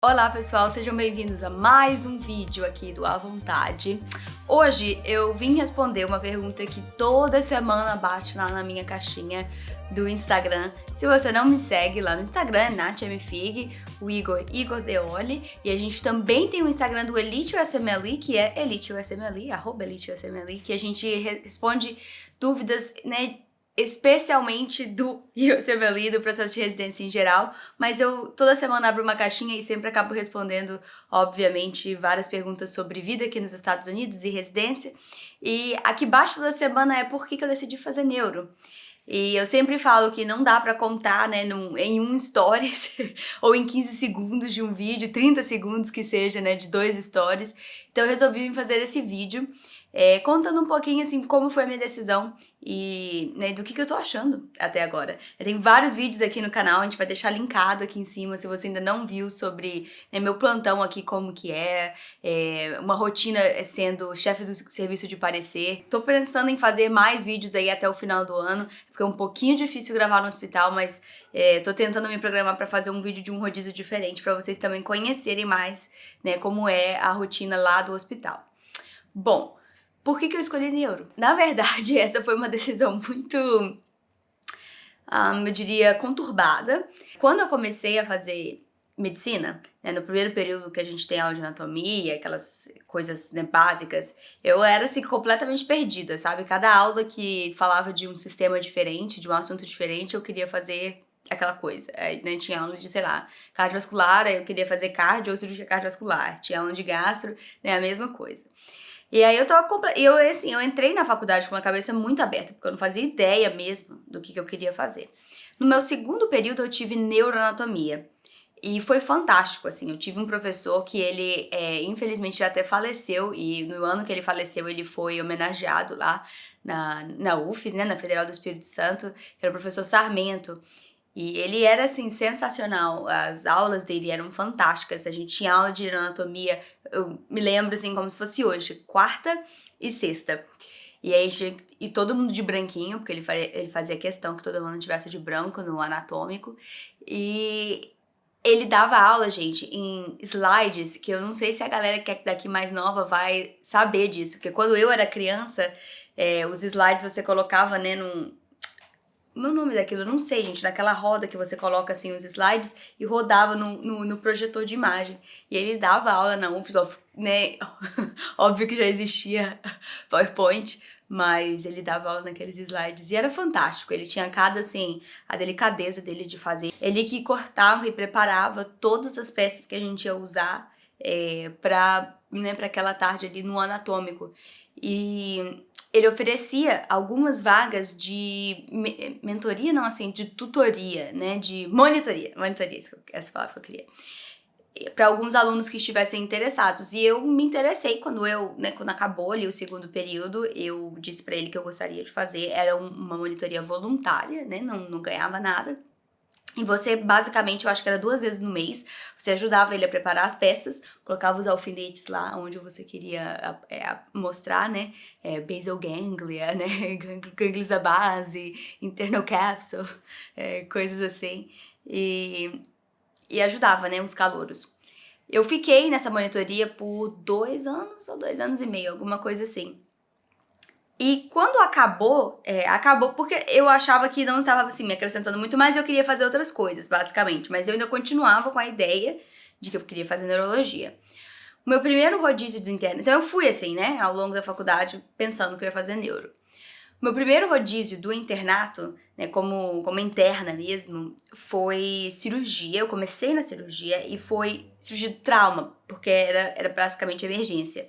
Olá pessoal, sejam bem-vindos a mais um vídeo aqui do À Vontade. Hoje eu vim responder uma pergunta que toda semana bate lá na minha caixinha do Instagram. Se você não me segue lá no Instagram, é NathMFig, o Igor Deoli, e a gente também tem o Instagram do Elite USMLE, que é EliteUSMLE, @EliteUSMLE, que a gente responde dúvidas, né, especialmente do USMLE, do processo de residência em geral, mas eu toda semana abro uma caixinha e sempre acabo respondendo, obviamente, várias perguntas sobre vida aqui nos Estados Unidos e residência. E a que bate toda semana é por que eu decidi fazer neuro. E eu sempre falo que não dá pra contar, né, em um stories ou em 15 segundos de um vídeo, 30 segundos que seja, né, de 2 stories. Então eu resolvi fazer esse vídeo, contando um pouquinho, assim, como foi a minha decisão e, né, do que eu tô achando até agora. Tem vários vídeos aqui no canal, a gente vai deixar linkado aqui em cima, se você ainda não viu, sobre, né, meu plantão aqui, como que uma rotina sendo chefe do serviço de parecer. Tô pensando em fazer mais vídeos aí até o final do ano, porque é um pouquinho difícil gravar no hospital, mas tô tentando me programar pra fazer um vídeo de um rodízio diferente, pra vocês também conhecerem mais, né, como é a rotina lá do hospital. Bom, por que eu escolhi neuro? Na verdade, essa foi uma decisão muito, eu diria, conturbada. Quando eu comecei a fazer medicina, né, no primeiro período que a gente tem aula de anatomia, aquelas coisas, né, básicas, eu era, assim, completamente perdida, sabe? Cada aula que falava de um sistema diferente, de um assunto diferente, eu queria fazer aquela coisa. Aí, né, tinha aula de, sei lá, cardiovascular, aí eu queria fazer cardio ou cirurgia cardiovascular. Tinha aula de gastro, né, a mesma coisa. E aí eu entrei na faculdade com uma cabeça muito aberta, porque eu não fazia ideia mesmo do que eu queria fazer. No meu segundo período eu tive neuroanatomia. E foi fantástico, assim, eu tive um professor que ele, infelizmente, já até faleceu, e no ano que ele faleceu ele foi homenageado lá na UFES, né, na Federal do Espírito Santo, que era o professor Sarmento. E ele era, assim, sensacional, as aulas dele eram fantásticas, a gente tinha aula de anatomia, eu me lembro, assim, como se fosse hoje, quarta e sexta. E aí, e todo mundo de branquinho, porque ele fazia questão que todo mundo tivesse de branco no anatômico, e ele dava aula, gente, em slides, que eu não sei se a galera que é daqui mais nova vai saber disso, porque quando eu era criança, os slides você colocava, né, meu nome daquilo, eu não sei, gente, naquela roda que você coloca, assim, os slides e rodava no projetor de imagem. E ele dava aula na UFES, né, óbvio que já existia PowerPoint, mas ele dava aula naqueles slides e era fantástico, ele tinha assim, a delicadeza dele de fazer. Ele que cortava e preparava todas as peças que a gente ia usar pra aquela tarde ali no anatômico. E ele oferecia algumas vagas de mentoria, não, assim, de tutoria, né, de monitoria, essa palavra que eu queria, para alguns alunos que estivessem interessados. E eu me interessei quando quando acabou ali o segundo período, eu disse para ele que eu gostaria de fazer, era uma monitoria voluntária, né, não ganhava nada. E você, basicamente, eu acho que era 2 vezes no mês, você ajudava ele a preparar as peças, colocava os alfinetes lá onde você queria mostrar, né, basal ganglia, né, gânglios da base, internal capsule, coisas assim, e ajudava, né, os calouros. Eu fiquei nessa monitoria por 2 anos ou 2 anos e meio, alguma coisa assim. E quando acabou, acabou porque eu achava que não estava, assim, me acrescentando muito mais, eu queria fazer outras coisas, basicamente. Mas eu ainda continuava com a ideia de que eu queria fazer neurologia. O meu primeiro rodízio do interno... Então eu fui, assim, né, ao longo da faculdade, pensando que eu ia fazer neuro. O meu primeiro rodízio do internato, né, como interna mesmo, foi cirurgia. Eu comecei na cirurgia e foi cirurgia de trauma, porque era basicamente emergência.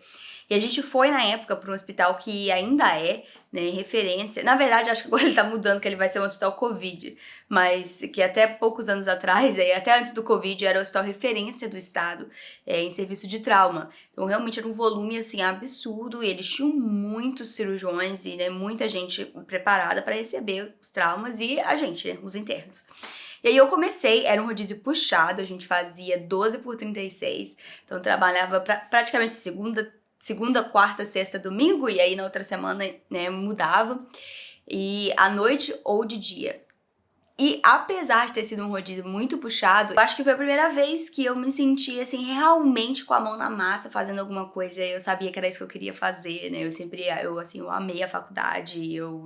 E a gente foi, na época, para um hospital que ainda é, né, referência. Na verdade, acho que agora ele tá mudando, que ele vai ser um hospital Covid. Mas que até poucos anos atrás, até antes do Covid, era o hospital referência do estado em serviço de trauma. Então, realmente era um volume, assim, absurdo. E eles tinham muitos cirurgiões e, né, muita gente preparada para receber os traumas e a gente, né, os internos. E aí eu comecei, era um rodízio puxado, a gente fazia 12 por 36. Então, eu trabalhava praticamente segunda, quarta, sexta, domingo, e aí na outra semana, né, mudava, e à noite ou de dia. E apesar de ter sido um rodízio muito puxado, eu acho que foi a primeira vez que eu me senti, assim, realmente com a mão na massa, fazendo alguma coisa. Eu sabia que era isso que eu queria fazer, né? Eu amei a faculdade, eu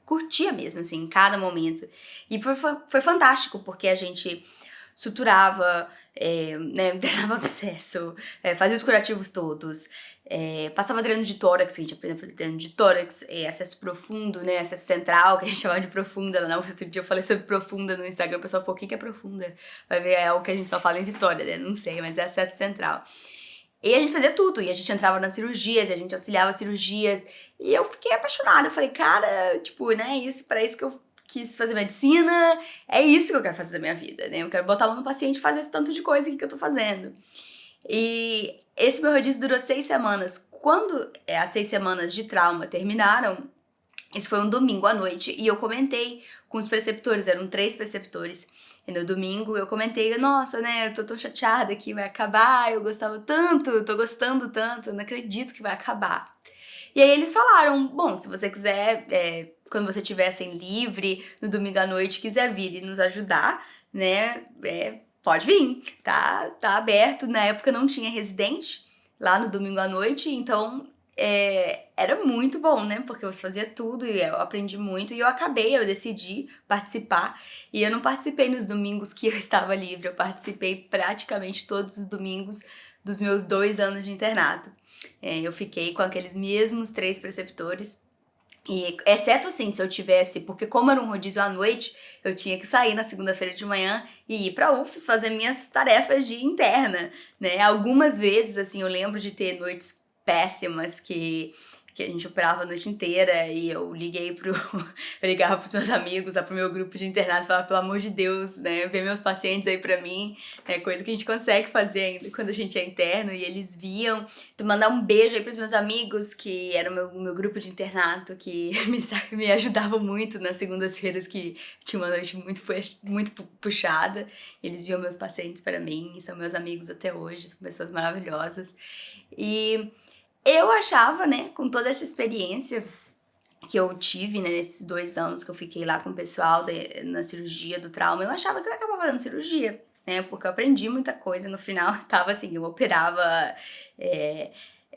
curtia mesmo, assim, cada momento. E foi fantástico, porque a gente suturava, né, drenava abscesso, fazia os curativos todos, passava treino de tórax, que a gente aprendeu a fazer treino de tórax, acesso profundo, né, acesso central, que a gente chamava de profunda, lá não, outro dia eu falei sobre profunda no Instagram, o pessoal falou, o que é profunda? Vai ver, é o que a gente só fala em Vitória, né, não sei, mas é acesso central. E a gente fazia tudo, e a gente entrava nas cirurgias, e a gente auxiliava cirurgias, e eu fiquei apaixonada, eu falei, cara, tipo, né, para isso que eu quis fazer medicina, é isso que eu quero fazer da minha vida, né, eu quero botar a mão no paciente e fazer esse tanto de coisa aqui que eu tô fazendo. E esse meu rodízio durou 6 semanas. Quando as 6 semanas de trauma terminaram, isso foi um domingo à noite, e eu comentei com os preceptores, eram 3 preceptores, e no domingo eu comentei, nossa, né, eu tô tão chateada que vai acabar, eu gostava tanto, tô gostando tanto, eu não acredito que vai acabar. E aí eles falaram, bom, se você quiser, quando você estiver assim, livre, no domingo à noite, quiser vir e nos ajudar, né, pode vir, tá aberto. Na época não tinha residente lá no domingo à noite, então era muito bom, né, porque você fazia tudo e eu aprendi muito e eu decidi participar. E eu não participei nos domingos que eu estava livre, eu participei praticamente todos os domingos dos meus 2 anos de internato. Eu fiquei com aqueles mesmos 3 preceptores, e exceto assim, se eu tivesse, porque como era um rodízio à noite, eu tinha que sair na segunda-feira de manhã e ir pra UFES fazer minhas tarefas de interna, né? Algumas vezes, assim, eu lembro de ter noites péssimas que a gente operava a noite inteira e eu ligava pros meus amigos, pro meu grupo de internato e falava, pelo amor de Deus, né, vê meus pacientes aí pra mim, coisa que a gente consegue fazer ainda quando a gente é interno, e eles viam. Mandar um beijo aí pros meus amigos, que era o meu grupo de internato, que me ajudavam muito nas segundas-feiras, que tinha uma noite muito puxada. Eles viam meus pacientes para mim, são meus amigos até hoje, são pessoas maravilhosas. E eu achava, né, com toda essa experiência que eu tive, né, nesses 2 anos que eu fiquei lá com o pessoal na cirurgia do trauma, eu achava que eu ia acabar fazendo cirurgia, né, porque eu aprendi muita coisa. No final, tava assim, eu operava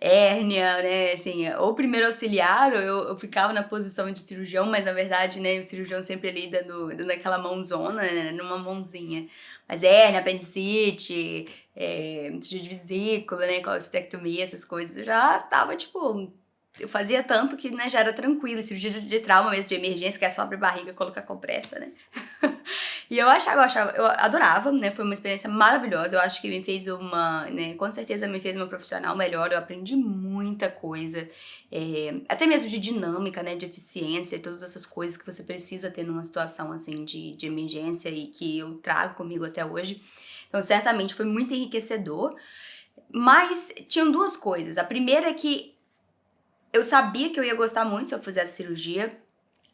hérnia, né, assim, ou primeiro auxiliar, ou eu ficava na posição de cirurgião, mas na verdade, né, o cirurgião sempre ali dando aquela mãozona, né, numa mãozinha. Mas hérnia, apendicite, cirurgia de vesícula, né, colestectomia, essas coisas, eu já tava, tipo, eu fazia tanto que, né, já era tranquilo. Cirurgia de trauma mesmo, de emergência, que é só abrir barriga e colocar compressa, né? E eu adorava, né? Foi uma experiência maravilhosa. Eu acho que me fez né, com certeza me fez uma profissional melhor. Eu aprendi muita coisa, até mesmo de dinâmica, né, de eficiência e todas essas coisas que você precisa ter numa situação, assim, de emergência e que eu trago comigo até hoje. Então, certamente foi muito enriquecedor. Mas tinham 2 coisas. A primeira é que eu sabia que eu ia gostar muito se eu fizesse cirurgia,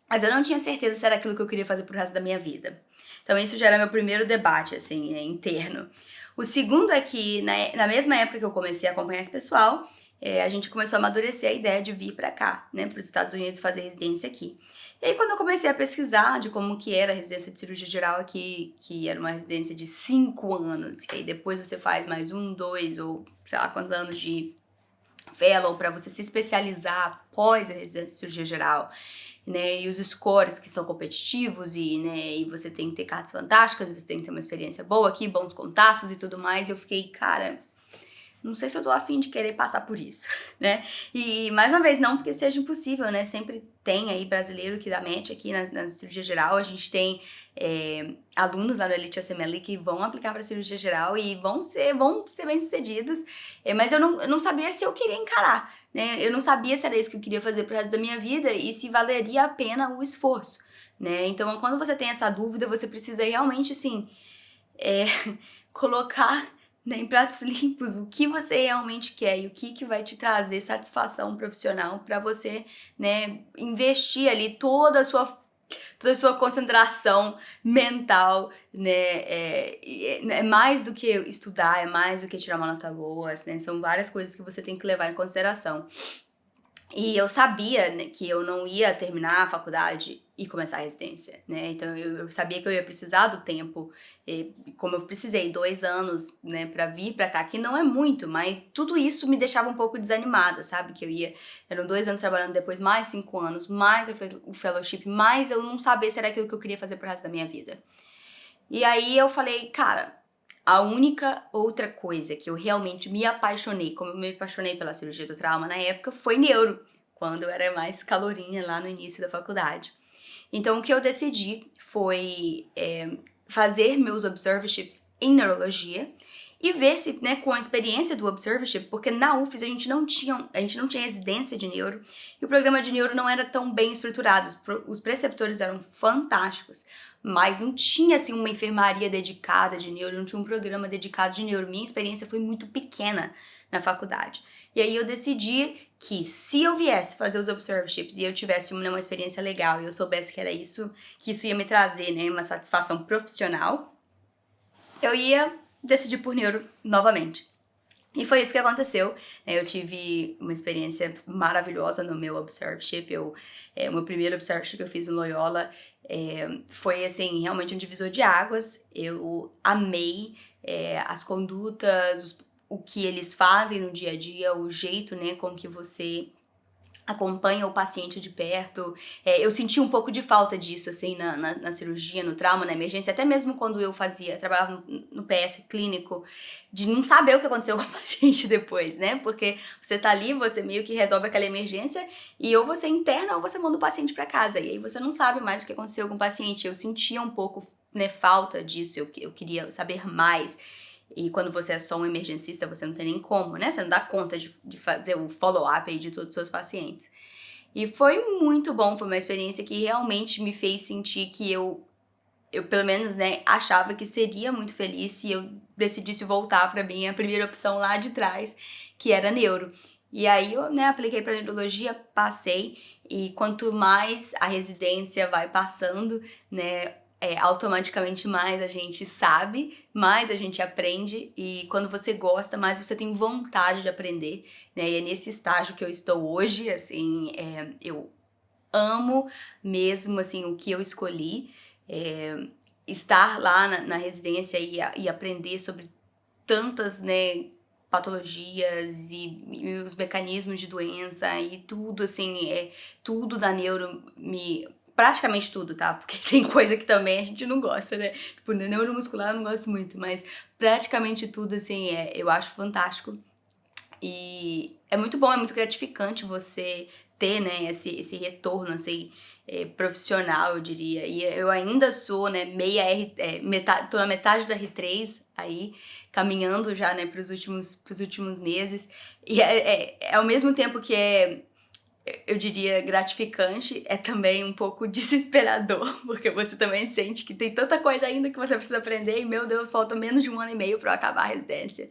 mas eu não tinha certeza se era aquilo que eu queria fazer pro resto da minha vida. Então isso já era meu primeiro debate, assim, interno. O segundo é que, na mesma época que eu comecei a acompanhar esse pessoal, a gente começou a amadurecer a ideia de vir pra cá, né, pros Estados Unidos, fazer residência aqui. E aí quando eu comecei a pesquisar de como que era a residência de cirurgia geral aqui, que era uma residência de 5 anos, que aí depois você faz mais 1, 2 ou sei lá quantos anos de fellow para você se especializar após a residência de cirurgia geral, né, e os scores que são competitivos e você tem que ter cartas fantásticas, você tem que ter uma experiência boa aqui, bons contatos e tudo mais. E eu fiquei, cara, não sei se eu tô afim de querer passar por isso, né? E, mais uma vez, não porque seja impossível, né? Sempre tem aí brasileiro que dá match aqui na cirurgia geral. A gente tem alunos lá no Elite USMLE que vão aplicar para cirurgia geral e vão ser bem-sucedidos, mas eu não sabia se eu queria encarar, né? Eu não sabia se era isso que eu queria fazer pro resto da minha vida e se valeria a pena o esforço, né? Então, quando você tem essa dúvida, você precisa realmente, assim, colocar, né, em pratos limpos o que você realmente quer e o que vai te trazer satisfação profissional para você, né, investir ali toda a sua concentração mental, né, é mais do que estudar, é mais do que tirar uma nota boa, né, são várias coisas que você tem que levar em consideração. E eu sabia, né, que eu não ia terminar a faculdade e começar a residência, né? Então eu sabia que eu ia precisar do tempo, como eu precisei, 2 anos, né, pra vir pra cá, que não é muito, mas tudo isso me deixava um pouco desanimada, sabe? Eram 2 anos trabalhando, depois mais 5 anos, mais eu fiz o fellowship, mais eu não sabia se era aquilo que eu queria fazer pro resto da minha vida. E aí eu falei, cara, a única outra coisa que eu realmente me apaixonei, como eu me apaixonei pela cirurgia do trauma na época, foi neuro, quando eu era mais calorinha lá no início da faculdade. Então, o que eu decidi foi fazer meus observerships em neurologia e ver se, né, com a experiência do observership, porque na UFES a gente não tinha residência de neuro e o programa de neuro não era tão bem estruturado. Os preceptores eram fantásticos, mas não tinha assim uma enfermaria dedicada de neuro, não tinha um programa dedicado de neuro. Minha experiência foi muito pequena na faculdade. E aí eu decidi que se eu viesse fazer os observerships e eu tivesse uma experiência legal e eu soubesse que era isso, que isso ia me trazer, né, uma satisfação profissional, eu ia decidir por neuro novamente. E foi isso que aconteceu. Eu tive uma experiência maravilhosa no meu observership. O meu primeiro observership que eu fiz no Loyola foi, assim, realmente um divisor de águas. Eu amei as condutas, o que eles fazem no dia a dia, o jeito, né, com que você acompanha o paciente de perto. Eu senti um pouco de falta disso, assim, na cirurgia, no trauma, na emergência, até mesmo quando eu trabalhava no PS clínico, de não saber o que aconteceu com o paciente depois, né? Porque você tá ali, você meio que resolve aquela emergência e ou você interna ou você manda o paciente pra casa, e aí você não sabe mais o que aconteceu com o paciente. Eu sentia um pouco, né, falta disso, eu queria saber mais. E quando você é só um emergencista, você não tem nem como, né? Você não dá conta de fazer o follow-up aí de todos os seus pacientes. E foi muito bom, foi uma experiência que realmente me fez sentir que eu pelo menos, né, achava que seria muito feliz se eu decidisse voltar para minha primeira opção lá de trás, que era neuro. E aí eu, né, apliquei para neurologia, passei, e quanto mais a residência vai passando, né, automaticamente mais a gente sabe, mais a gente aprende, e quando você gosta, mais você tem vontade de aprender, né, e é nesse estágio que eu estou hoje, assim, eu amo mesmo, assim, o que eu escolhi, estar lá na residência e aprender sobre tantas, né, patologias e os mecanismos de doença e tudo, assim, tudo da neuro praticamente tudo, tá? Porque tem coisa que também a gente não gosta, né? Tipo, neuromuscular eu não gosto muito, mas praticamente tudo, assim, eu acho fantástico. E é muito bom, é muito gratificante você ter, né, esse retorno, assim, profissional, eu diria. E eu ainda sou, né, tô na metade do R3 aí, caminhando já, né, pros últimos meses. E ao mesmo tempo que eu diria, gratificante, é também um pouco desesperador, porque você também sente que tem tanta coisa ainda que você precisa aprender e, meu Deus, falta menos de 1 ano e meio para eu acabar a residência.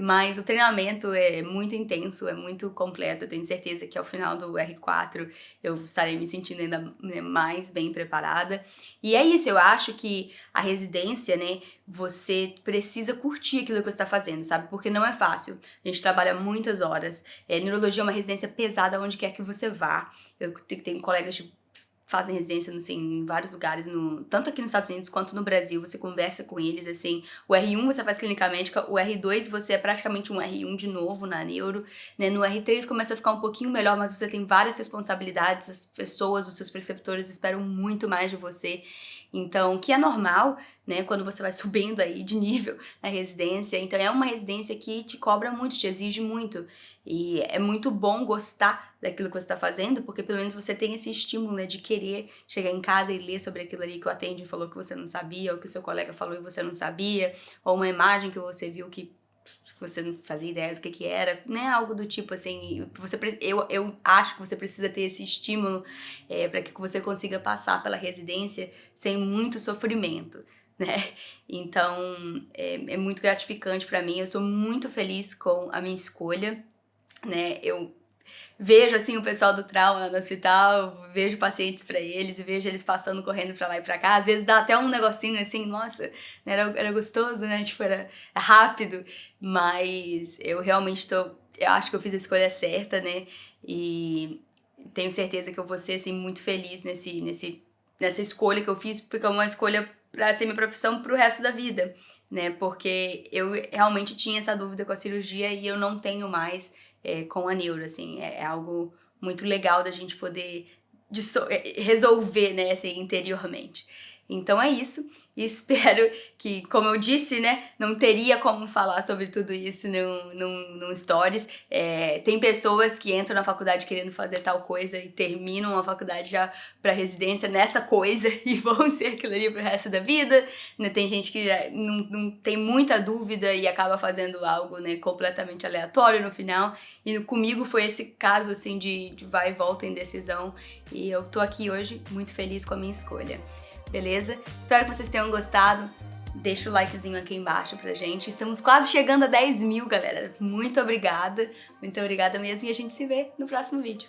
Mas o treinamento é muito intenso, é muito completo. Eu tenho certeza que ao final do R4 eu estarei me sentindo ainda, né, mais bem preparada. E é isso, eu acho que a residência, né, você precisa curtir aquilo que você está fazendo, sabe? Porque não é fácil. A gente trabalha muitas horas. Neurologia é uma residência pesada onde quer que você vá. Eu tenho colegas de fazem residência, assim, em vários lugares, tanto aqui nos Estados Unidos quanto no Brasil, você conversa com eles, assim, o R1 você faz clínica médica, o R2 você é praticamente um R1 de novo na neuro, né, no R3 começa a ficar um pouquinho melhor, mas você tem várias responsabilidades, as pessoas, os seus preceptores esperam muito mais de você, então, que é normal, né, quando você vai subindo aí de nível na residência, então é uma residência que te cobra muito, te exige muito, e é muito bom gostar daquilo que você está fazendo, porque pelo menos você tem esse estímulo, né, de querer chegar em casa e ler sobre aquilo ali que o attending falou que você não sabia, ou que o seu colega falou e você não sabia, ou uma imagem que você viu que você não fazia ideia do que era, né, algo do tipo assim, eu acho que você precisa ter esse estímulo para que você consiga passar pela residência sem muito sofrimento, né, então é muito gratificante para mim, eu estou muito feliz com a minha escolha, né, eu vejo, assim, o pessoal do trauma no hospital, vejo pacientes pra eles e vejo eles passando, correndo pra lá e pra cá. Às vezes dá até um negocinho assim, nossa, né, era gostoso, né? Tipo, era rápido. Mas eu realmente eu acho que eu fiz a escolha certa, né? E tenho certeza que eu vou ser, assim, muito feliz nesse nessa escolha que eu fiz, porque é uma escolha para ser minha profissão pro resto da vida, né? Porque eu realmente tinha essa dúvida com a cirurgia e eu não tenho mais com a neuro, assim. É algo muito legal da gente poder resolver, né, assim, interiormente. Então é isso, e espero que, como eu disse, né, não teria como falar sobre tudo isso num stories. Tem pessoas que entram na faculdade querendo fazer tal coisa e terminam a faculdade já pra residência nessa coisa e vão ser aquilo ali pro resto da vida, né? Tem gente que já não tem muita dúvida e acaba fazendo algo, né, completamente aleatório no final, e comigo foi esse caso, assim, de vai e volta em decisão, e eu tô aqui hoje muito feliz com a minha escolha. Beleza? Espero que vocês tenham gostado. Deixa o likezinho aqui embaixo pra gente. Estamos quase chegando a 10 mil, galera. Muito obrigada mesmo, e a gente se vê no próximo vídeo.